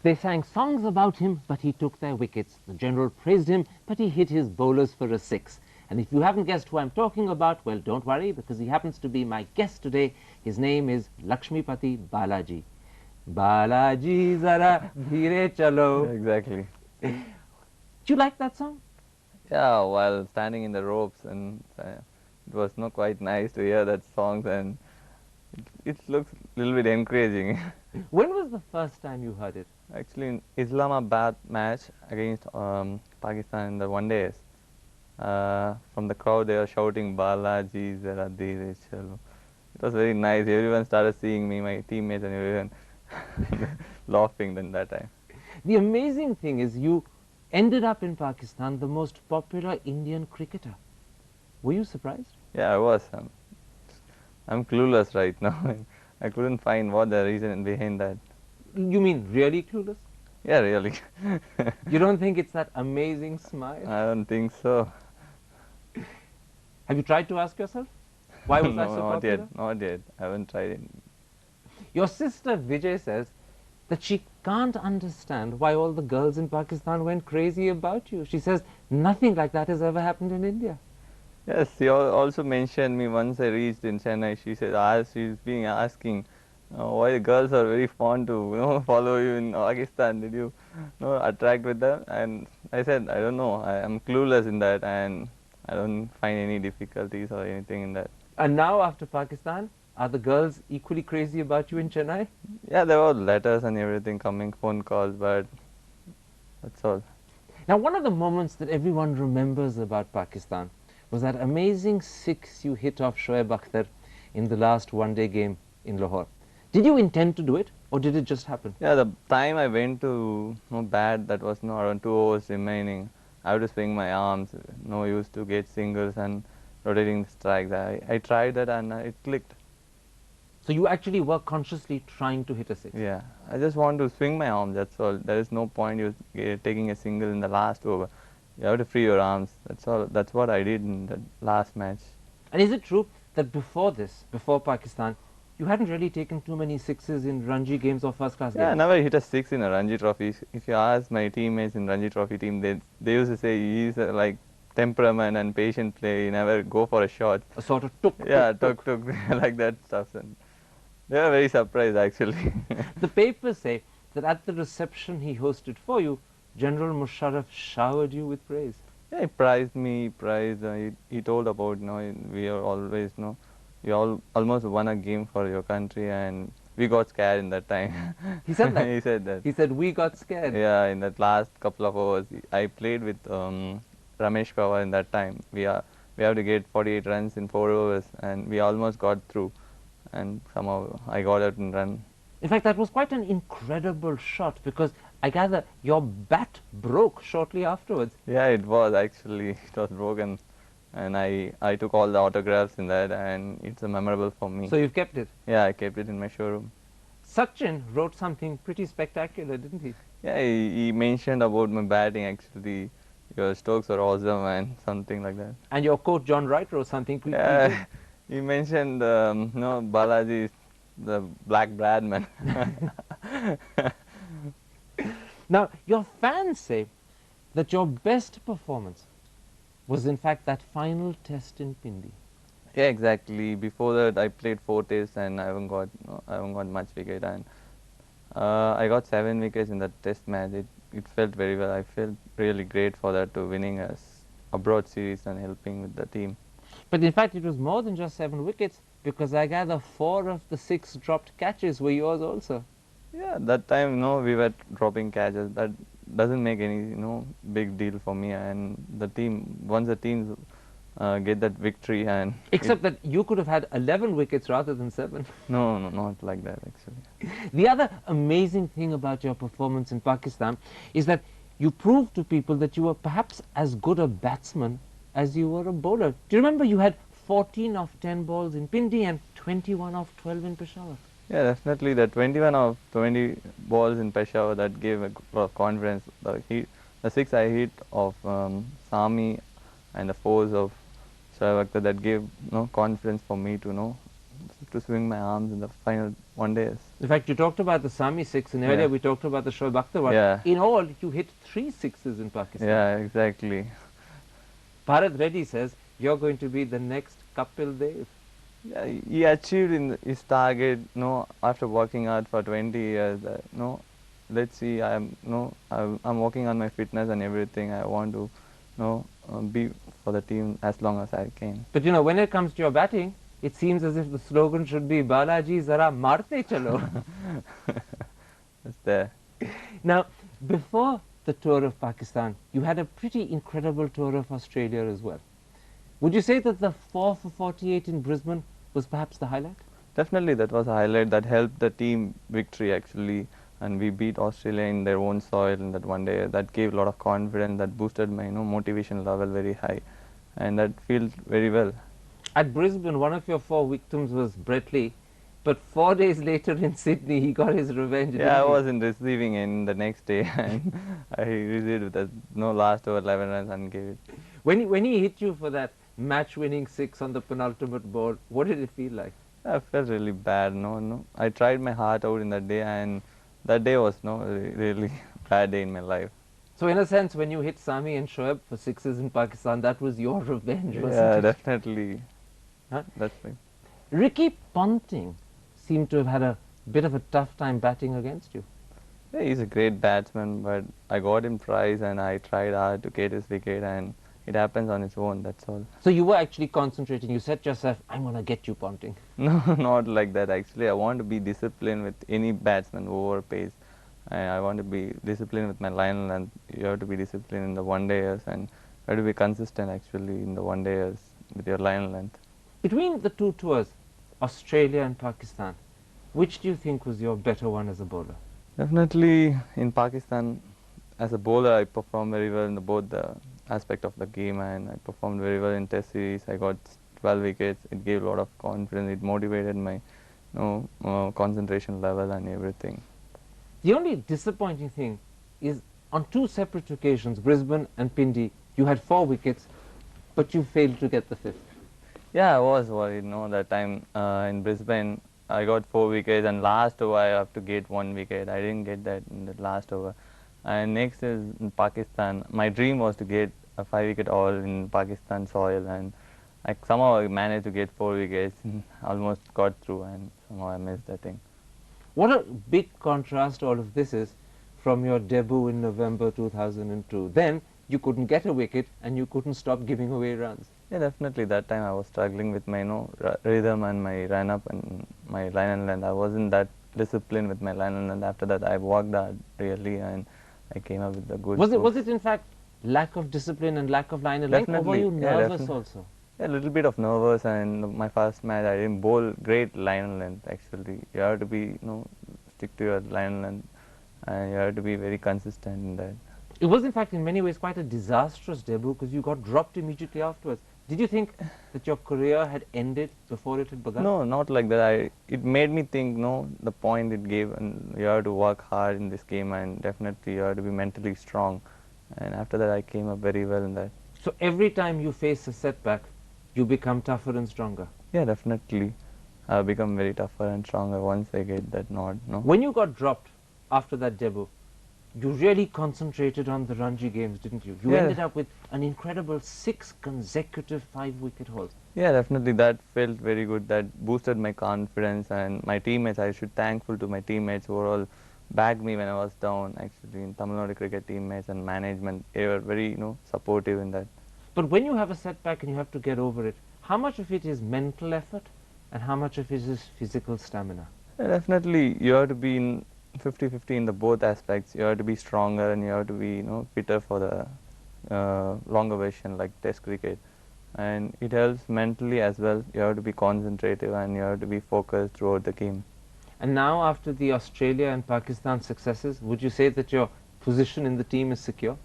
They sang songs about him, but he took their wickets. The general praised him, but he hit his bowlers for a 6. And if you haven't guessed who I'm talking about, well, don't worry, because he happens to be my guest today. His name is Lakshmipati Balaji. Balaji zara dheere chalo. Exactly. Do you like that song? Yeah, while standing in the ropes, and it was not quite nice to hear that songs, and it looks a little bit encouraging. When was the first time you heard it? Actually, in Islamabad match against Pakistan in the one days, from the crowd they were shouting Balaji zara dheere chalo. It was very nice. Everyone started seeing me, my teammates and everyone laughing then that time. The amazing thing is you ended up in Pakistan the most popular Indian cricketer. Were you surprised? Yeah, I was. I'm clueless right now. I couldn't find what the reason behind that. You mean really clueless? Yeah, really. You don't think it's that amazing smile? I don't think so. Have you tried to ask yourself? Why was I No, so not popular? yet. Not yet. I haven't tried it. Your sister Vijay says that she can't understand why all the girls in Pakistan went crazy about you. She says nothing like that has ever happened in India. Yes, she also mentioned me once I reached in Chennai. She said, she's being asking why the girls are very fond to follow you in Pakistan. Did you attract with them? And I said, I don't know. I am clueless in that, and I don't find any difficulties or anything in that. And now after Pakistan, are the girls equally crazy about you in Chennai? Yeah, there were letters and everything coming, phone calls, but that's all. Now, one of the moments that everyone remembers about Pakistan was that amazing 6 you hit off Shoaib Akhtar in the last one-day game in Lahore. Did you intend to do it, or did it just happen? Yeah, the time I went to bat, that was around 2 hours remaining. I had to swing my arms, no use to get singles and rotating strikes. I tried that and it clicked. So you actually were consciously trying to hit a 6? Yeah, I just want to swing my arms, that's all. There is no point you taking a single in the last over. You have to free your arms, that's all. That's what I did in the last match. And is it true that before this, before Pakistan, you hadn't really taken too many 6s in Ranji games or first-class games? Yeah, I never hit a 6 in a Ranji Trophy. If you ask my teammates in Ranji Trophy team, they used to say he's like temperament and patient play. He never go for a shot. A sort of tuk. Yeah, tuk like that stuff. And they were very surprised actually. The papers say that at the reception he hosted for you, General Musharraf showered you with praise. Yeah, he praised me, he told about, we are always, we all almost won a game for your country, and we got scared in that time. He said that? He said that. He said, we got scared. Yeah, in that last couple of hours, I played with Ramesh Pawar in that time. We have to get 48 runs in 4 overs, and we almost got through, and somehow I got out and run. In fact, that was quite an incredible shot, because I gather your bat broke shortly afterwards. Yeah, it was actually. It was broken. And I took all the autographs in that, and it's a memorable for me. So you've kept it? Yeah, I kept it in my showroom. Sachin wrote something pretty spectacular, didn't he? Yeah, he mentioned about my batting actually. Your strokes are awesome and something like that. And your coach John Wright wrote something pretty Yeah, he mentioned, Balaji is the black Bradman. Now, your fans say that your best performance was in fact that final test in Pindi. Yeah, exactly. Before that, I played 4 tests and I haven't got much wicket, and I got 7 wickets in that test match. It felt very well. I felt really great for that, to winning a abroad series and helping with the team. But in fact, it was more than just 7 wickets, because I gather 4 of the 6 dropped catches were yours also. Yeah, that time, we were dropping catches. That doesn't make any, big deal for me. And the team, once the teams get that victory, and except that you could have had 11 wickets rather than 7. No, not like that actually. The other amazing thing about your performance in Pakistan is that you proved to people that you were perhaps as good a batsman as you were a bowler. Do you remember you had 14 of 10 balls in Pindi and 21 of 12 in Peshawar? Yeah, definitely. The 21 of 20 balls in Peshawar, that gave a lot of confidence. The 6 I hit of Sami and the 4s of Shoaib Akhtar, that gave confidence for me to to swing my arms in the final one days. In fact, you talked about the Sami six, and earlier Yeah. we talked about the Shoaib Akhtar one. Yeah. In all, you hit 3 sixes in Pakistan. Yeah, exactly. Bharat Reddy says you're going to be the next Kapil Dev. Yeah, he achieved his target, after working hard for 20 years. Let's see, I'm working on my fitness and everything. I want to, be for the team as long as I can. But when it comes to your batting, it seems as if the slogan should be Balaji Zara Marte Chalo. It's there. Now, before the tour of Pakistan, you had a pretty incredible tour of Australia as well. Would you say that the 4 for 48 in Brisbane was perhaps the highlight? Definitely, that was a highlight that helped the team victory actually, and we beat Australia in their own soil in that one day. That gave a lot of confidence, that boosted my motivation level very high, and that feels very well. At Brisbane, one of your 4 victims was Brett Lee, but 4 days later in Sydney, he got his revenge. Yeah, I was in receiving end the next day, and I received with a last over 11 runs and gave it. When he hit you for that match-winning 6 on the penultimate ball, what did it feel like? I felt really bad. I tried my heart out in that day, and that day was really bad day in my life. So in a sense, when you hit Sami and Shoaib for 6s in Pakistan, that was your revenge, wasn't Yeah, it? definitely. Huh? That's right. Ricky Ponting seemed to have had a bit of a tough time batting against you. Yeah, he's a great batsman, but I got him prize and I tried hard to get his wicket, and it happens on its own, that's all. So you were actually concentrating. You said to yourself, I'm going to get you, Ponting. No, not like that actually. I want to be disciplined with any batsman who overpays. And I want to be disciplined with my line length. You have to be disciplined in the one dayers, and you have to be consistent actually in the one dayers with your line length. Between the 2 tours, Australia and Pakistan, which do you think was your better one as a bowler? Definitely in Pakistan, as a bowler, I performed very well in both the aspect of the game, and I performed very well in Test series. I got 12 wickets. It gave a lot of confidence. It motivated my, concentration level and everything. The only disappointing thing is on 2 separate occasions, Brisbane and Pindi, you had 4 wickets, but you failed to get the 5th. Yeah, I was worried. That time in Brisbane, I got 4 wickets, and last over I have to get 1 wicket. I didn't get that in the last over. And next is in Pakistan. My dream was to get a 5-wicket haul in Pakistan soil, and somehow I managed to get 4 wickets. Almost got through, and somehow I missed that thing. What a big contrast all of this is from your debut in November 2002. Then you couldn't get a wicket and you couldn't stop giving away runs. Yeah, definitely. That time I was struggling with my rhythm and my run up and my line and length. I wasn't that disciplined with my line and length. After that, I worked hard really, and I came up with a good. Was it in fact lack of discipline and lack of line and length, or were you nervous also? Yeah, a little bit of nervous, and my first match I didn't bowl great line and length actually. You have to be, stick to your line and length, and you have to be very consistent in that. It was in fact in many ways quite a disastrous debut because you got dropped immediately afterwards. Did you think that your career had ended before it had begun? No, not like that. It made me think, the point it gave, and you have to work hard in this game, and definitely you have to be mentally strong. And after that, I came up very well in that. So every time you face a setback, you become tougher and stronger? Yeah, definitely. I've become very tougher and stronger once I get that nod. When you got dropped after that debut, you really concentrated on the Ranji games, didn't you? You ended up with an incredible 6 consecutive 5-wicket hauls. Yeah, definitely. That felt very good. That boosted my confidence, and my teammates. I should thankful to my teammates who all backed me when I was down. Actually, in Tamil Nadu cricket teammates and management, they were very supportive in that. But when you have a setback and you have to get over it, how much of it is mental effort and how much of it is physical stamina? Yeah, definitely, you have to be in 50-50 in the both aspects. You have to be stronger, and you have to be fitter for the longer version like Test cricket, and it helps mentally as well. You have to be concentrative, and you have to be focused throughout the game. And now, after the Australia and Pakistan successes, would you say that your position in the team is secure?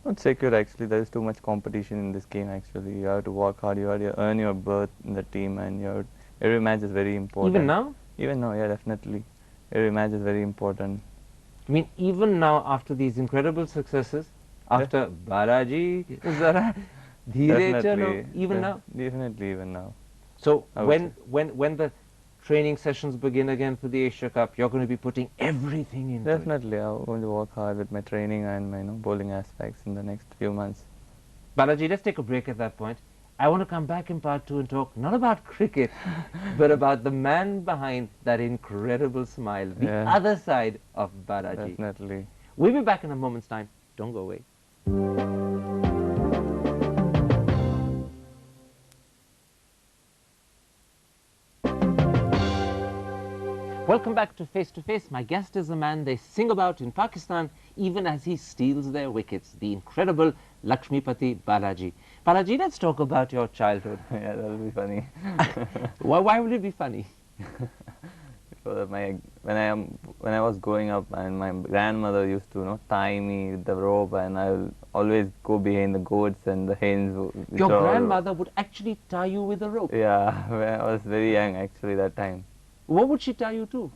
Not secure actually. There is too much competition in this game actually. You have to work hard. You have to earn your berth in the team, and every match is very important. Even now? Even now, yeah, definitely. Every match is very important. I mean, even now, after these incredible successes, after Balaji, Zara, Dheere Chalo, even now? Definitely, even now. So when the training sessions begin again for the Asia Cup, you're going to be putting everything into it. Definitely, I'm going to work hard with my training and my bowling aspects in the next few months. Balaji, let's take a break at that point. I want to come back in part 2 and talk not about cricket, but about the man behind that incredible smile, the other side of Balaji. Definitely. We'll be back in a moment's time. Don't go away. Welcome back to Face to Face. My guest is a man they sing about in Pakistan even as he steals their wickets, the incredible Lakshmipati Balaji. Balaji, let's talk about your childhood. Yeah, that'll be funny. Why would it be funny? Because when I was growing up, and my grandmother used to tie me with the rope, and I will always go behind the goats and the hens. Your grandmother would actually tie you with a rope? Yeah, when I was very young actually that time. What would she tie you to?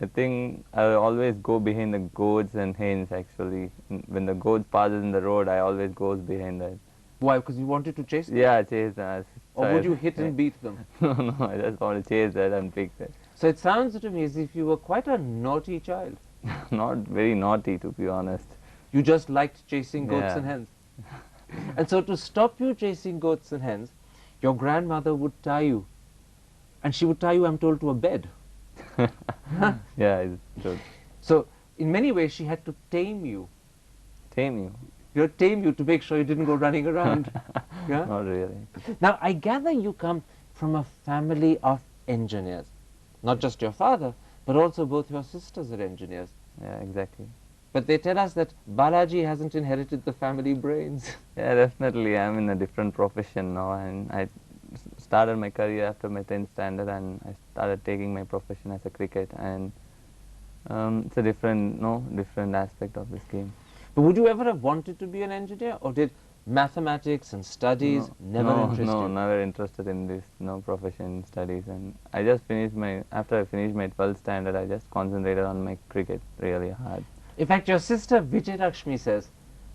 I think I will always go behind the goats and hens actually. When the goats passes in the road, I always goes behind that. Why? Because you wanted to chase them? Yeah, chase them. Or would you hit and beat them? No, I just want to chase that and pick that. So it sounds to me as if you were quite a naughty child. Not very naughty, to be honest. You just liked chasing goats Yeah. and hens. And so to stop you chasing goats and hens, your grandmother would tie you. And she would tie you, I'm told, to a bed. Yeah, it's good. So in many ways she had to tame you. Tame you? You know, tame you to make sure you didn't go running around. Yeah? Not really. Now I gather you come from a family of engineers. Not just your father, but also both your sisters are engineers. Yeah, exactly. But they tell us that Balaji hasn't inherited the family brains. Yeah, definitely. I'm in a different profession now, and I started my career after my 10th standard, and I started taking my profession as a cricket, and it's a different aspect of this game. But would you ever have wanted to be an engineer, or did mathematics and studies never interest No, you? never interested in this profession studies, and I just finished after I finished my 12th standard, I just concentrated on my cricket really hard. In fact, your sister Vijay Lakshmi says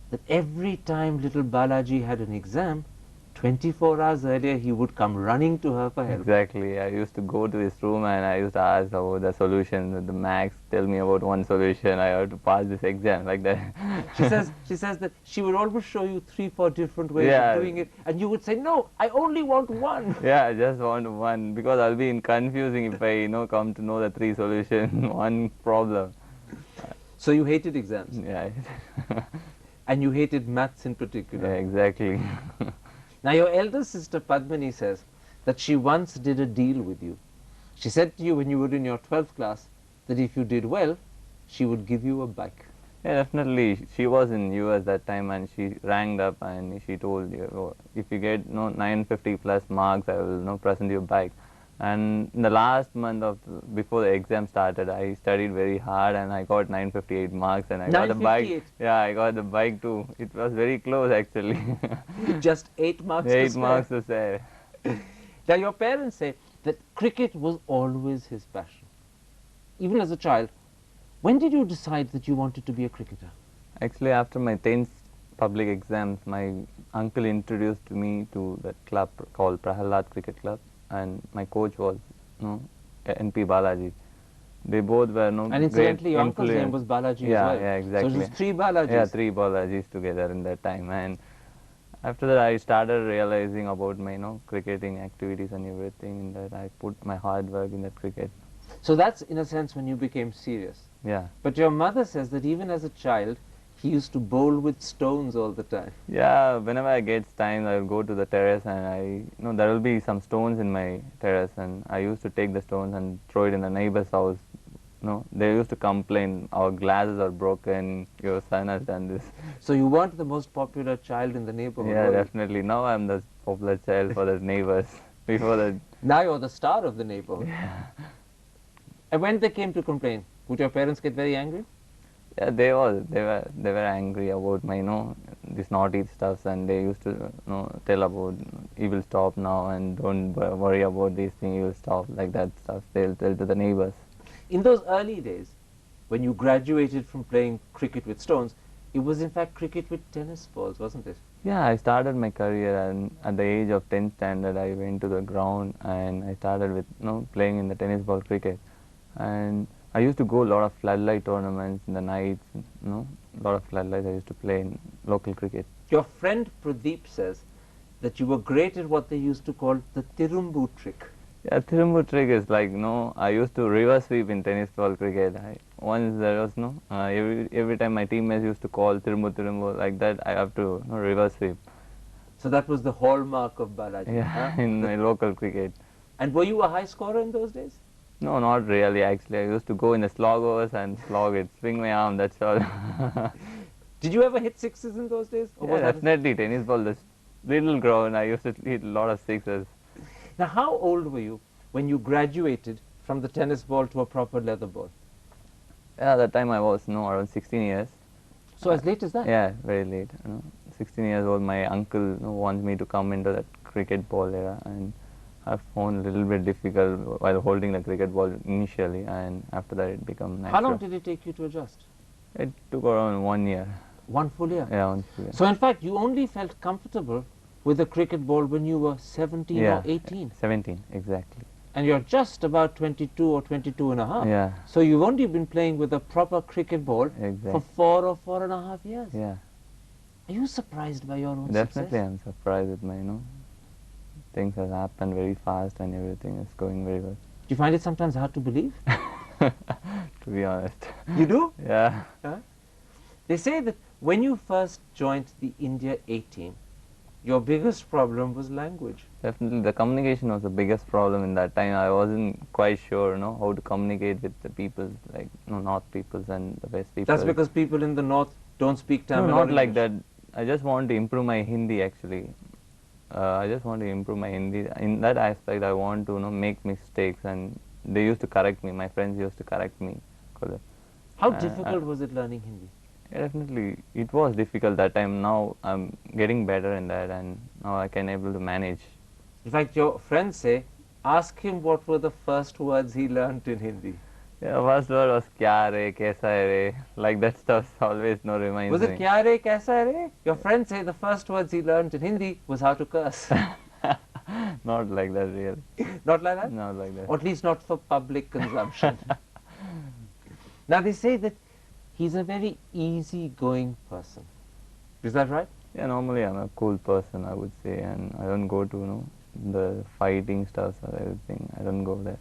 that every time little Balaji had an exam, 24 hours earlier he would come running to her for help. Exactly. I used to go to his room and I used to ask about the solution, the max, tell me about one solution, I have to pass this exam, like that. She says that she would always show you 3-4 different ways of doing it, and you would say, no, I only want one. Yeah, I just want one, because I'll be confusing if I come to know the 3 solution, one problem. So you hated exams, Yeah. and you hated maths in particular. Yeah, exactly. Now your elder sister Padmini says that she once did a deal with you. She said to you when you were in your 12th class that if you did well, she would give you a bike. Yeah, definitely. She was in US that time, and she rang up and she told you, oh, if you get 950 plus marks, I will present you a bike. And in the last month before the exam started, I studied very hard and I got 958 marks, and I got a bike. Yeah, I got the bike too. It was very close actually. Just 8 marks. 8 marks to spare. Now your parents say that cricket was always his passion. Even as a child, when did you decide that you wanted to be a cricketer? Actually, after my 10th public exams, my uncle introduced me to that club called Prahalad Cricket Club, and my coach was NP Balaji. They both were And incidentally, your uncle's name was Balaji as well. Yeah, exactly. So it was 3 Balajis. Yeah, 3 Balajis together in that time. And after that, I started realizing about my cricketing activities and everything, that I put my hard work in that cricket. So that's in a sense when you became serious. Yeah. But your mother says that even as a child, he used to bowl with stones all the time. Yeah, whenever I get time, I will go to the terrace, and there will be some stones in my terrace, and I used to take the stones and throw it in the neighbor's house. They used to complain, our glasses are broken, your son has done this. So you weren't the most popular child in the neighborhood. Yeah, definitely. Now I'm the popular child for the neighbors. Before that. Now you're the star of the neighborhood. Yeah. And when they came to complain, would your parents get very angry? Yeah, they were angry about my this naughty stuff, and they used to tell about you will stop now and don't worry about these things, you will stop, like that stuff. They'll tell to the neighbors. In those early days, when you graduated from playing cricket with stones, It was in fact cricket with tennis balls, wasn't it? Yeah, I started my career, and at the age of 10th standard, I went to the ground and I started with playing in the tennis ball cricket. And I used to go a lot of floodlight tournaments in the nights. A lot of floodlights I used to play in local cricket. Your friend Pradeep says that you were great at what they used to call the Tirumbu trick. Yeah, Thirumbu trick is like, I used to reverse sweep in tennis ball cricket. Once there was, every time my teammates used to call Thirumbu, Thirumbu, like that, I have to reverse sweep. So that was the hallmark of Balaji. Yeah, huh? in my local cricket. And were you a high scorer in those days? No, not really, actually. I used to go in the slog overs and slog it, swing my arm, that's all. Did you ever hit sixes in those days? Or Yeah, was that definitely. Tennis ball, this little ground, I used to hit a lot of sixes. Now, how old were you when you graduated from the tennis ball to a proper leather ball? Yeah, that time I was, around 16 years. So as late as that? Yeah, very late. 16 years old, my uncle wants me to come into that cricket ball era, and I found a little bit difficult while holding the cricket ball initially, and after that it became natural. How long did it take you to adjust? It took around 1 year. 1 full year? Yeah, 1 full year. So in fact, you only felt comfortable with a cricket ball when you were 17 or 18? 17, exactly. And you're just about 22 or 22 and a half. Yeah. So you've only been playing with a proper cricket ball for 4 or 4.5 years. Yeah. Are you surprised by your own Definitely, success? I'm surprised with my, things have happened very fast and everything is going very well. Do you find it sometimes hard to believe? To be honest. You do? Yeah. Huh? They say that when you first joined the India A team, your biggest problem was language. Definitely, the communication was the biggest problem in that time. I wasn't quite sure, how to communicate with the people, like North peoples and the West people. That's because people in the North don't speak Tamil. No, or not like that. English. I just want to improve my Hindi actually. I just want to improve my Hindi. In that aspect, I want to make mistakes, and they used to correct me. My friends used to correct me. How difficult was it learning Hindi? Yeah, definitely, it was difficult that time. Now I'm getting better in that, and now I can able to manage. In fact, your friends say, ask him what were the first words he learnt in Hindi. Yeah, first word was kya re, kaisa hai re, like that stuff always reminds Was me. it kya re, kaisa hai re? Your friends say the first words he learnt in Hindi was how to curse. Not like that, really. Not like that? Not like that. Or at least not for public consumption. Now they say that he's a very easy-going person. Is that right? Yeah, normally I'm a cool person, I would say, and I don't go to the fighting stuff or everything. I don't go there.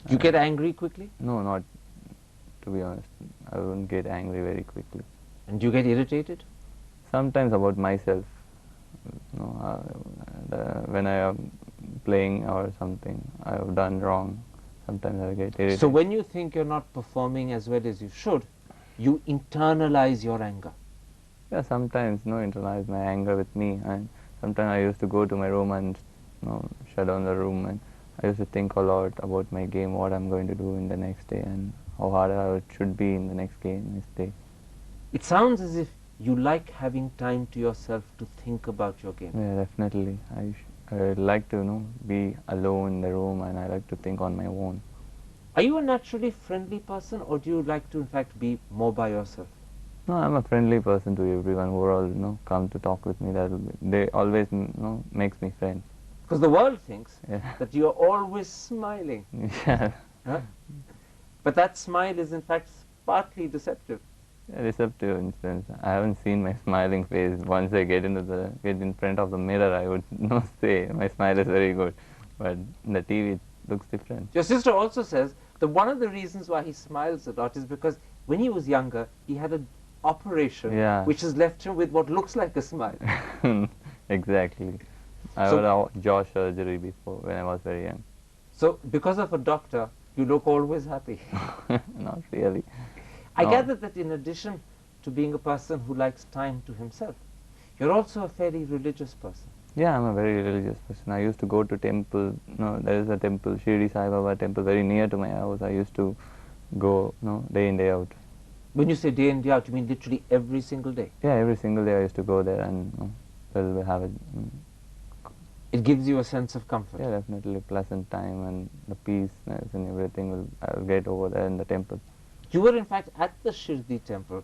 You get angry quickly? No, not to be honest. I don't get angry very quickly. And do you get irritated? Sometimes about myself. When I am playing or something I have done wrong, sometimes I get irritated. So when you think you're not performing as well as you should, you internalize your anger. Yeah, sometimes internalize my anger with me, and sometimes I used to go to my room and shut down the room, and I used to think a lot about my game, what I'm going to do in the next day, and how hard I should be in the next day. It sounds as if you like having time to yourself to think about your game. Yeah, definitely. I like to be alone in the room, and I like to think on my own. Are you a naturally friendly person, or do you like to in fact be more by yourself? No, I'm a friendly person to everyone who all come to talk with me. They always makes me friends. Because the world thinks Yeah. that you're always smiling. Yeah. Huh? But that smile is in fact partly deceptive. Receptive instance. I haven't seen my smiling face. Once I get in front of the mirror, I would say my smile is very good, but in the TV it looks different. Your sister also says that one of the reasons why he smiles a lot is because when he was younger, he had an operation which has left him with what looks like a smile. Exactly. I had a jaw surgery before when I was very young. So because of a doctor, you look always happy. Not really. I gather that in addition to being a person who likes time to himself, you're also a fairly religious person. Yeah, I'm a very religious person. I used to go to temple. There is a temple, Shirdi Sai Baba temple, very near to my house. I used to go, day in, day out. When you say day in, day out, you mean literally every single day? Yeah, every single day I used to go there and we'll have it. It gives you a sense of comfort. Yeah, definitely pleasant time, and the peaceness and everything I'll get over there in the temple. You were in fact at the Shirdi temple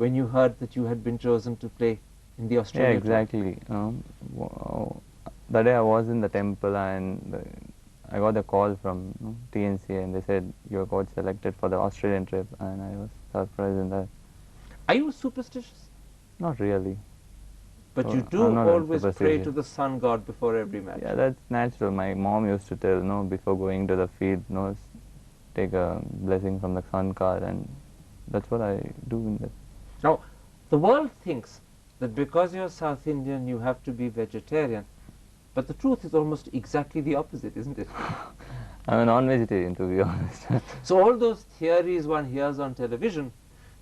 when you heard that you had been chosen to play in the Yeah, Australia tour? exactly. The day I was in the temple and I got a call from TNC and they said you got selected for the Australian trip, and I was surprised in that. Are you superstitious? Not really. But you I'm do not always pray superstitious. to the sun god before every match. Yeah, that's natural. My mom used to tell, before going to the field, take a blessing from the sun god, and that's what I do in that. Now, the world thinks that because you're South Indian, you have to be vegetarian. But the truth is almost exactly the opposite, isn't it? I'm a non-vegetarian, to be honest. So all those theories one hears on television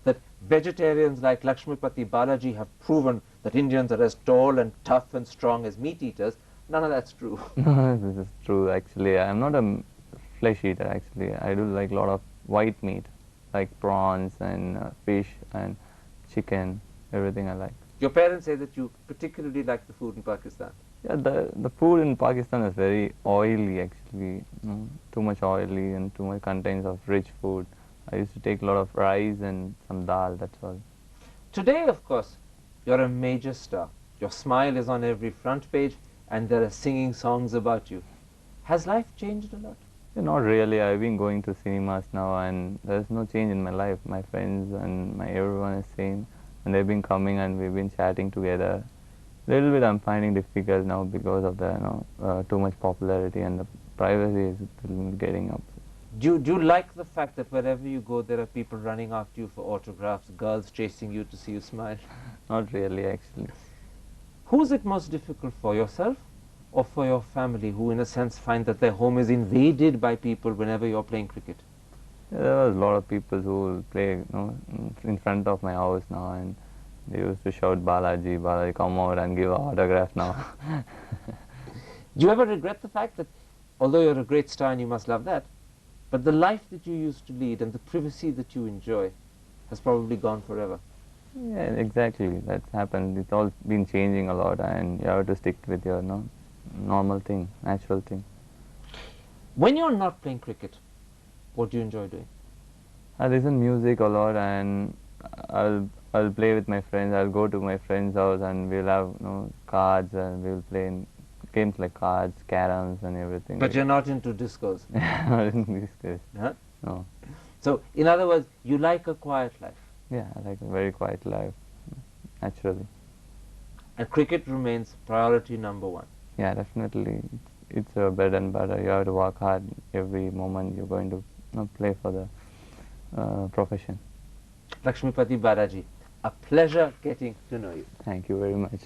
that vegetarians like Lakshmipati Balaji have proven that Indians are as tall and tough and strong as meat eaters, none of that's true. No, this is true. Actually, I'm not a flesh eater. Actually, I do like a lot of white meat, like prawns and fish and chicken. Everything I like. Your parents say that you particularly like the food in Pakistan. Yeah, the food in Pakistan is very oily. Actually, too much oily and too much contents of rich food. I used to take a lot of rice and some dal. That's all. Today, of course, you're a major star. Your smile is on every front page and there are singing songs about you. Has life changed a lot? Yeah, not really. I've been going to cinemas now, and there's no change in my life. My friends and my everyone is same, and they've been coming and we've been chatting together. Little bit I'm finding difficult now because of the too much popularity, and the privacy is getting up. Do you like the fact that wherever you go, there are people running after you for autographs, girls chasing you to see you smile? Not really, actually. Who's it most difficult for, yourself or for your family, who in a sense find that their home is invaded by people whenever you're playing cricket? Yeah, there was a lot of people who will play, in front of my house now, and they used to shout, "Balaji, Balaji, come out and give an autograph now." Do you ever regret the fact that, although you're a great star and you must love that, but the life that you used to lead and the privacy that you enjoy has probably gone forever? Yeah, exactly. That's happened. It's all been changing a lot, and you have to stick with your normal thing, natural thing. When you're not playing cricket, what do you enjoy doing? I listen music a lot, and I'll play with my friends. I'll go to my friend's house, and we'll have cards, and we'll play in games like cards, caroms, and everything. But you're not into discos? Not in this case. Huh? No. So, in other words, you like a quiet life. Yeah, I like a very quiet life, naturally. And cricket remains priority number one. Yeah, definitely. It's a bread and butter. You have to work hard every moment you're going to play for the profession. Lakshmipati Balaji, a pleasure getting to know you. Thank you very much.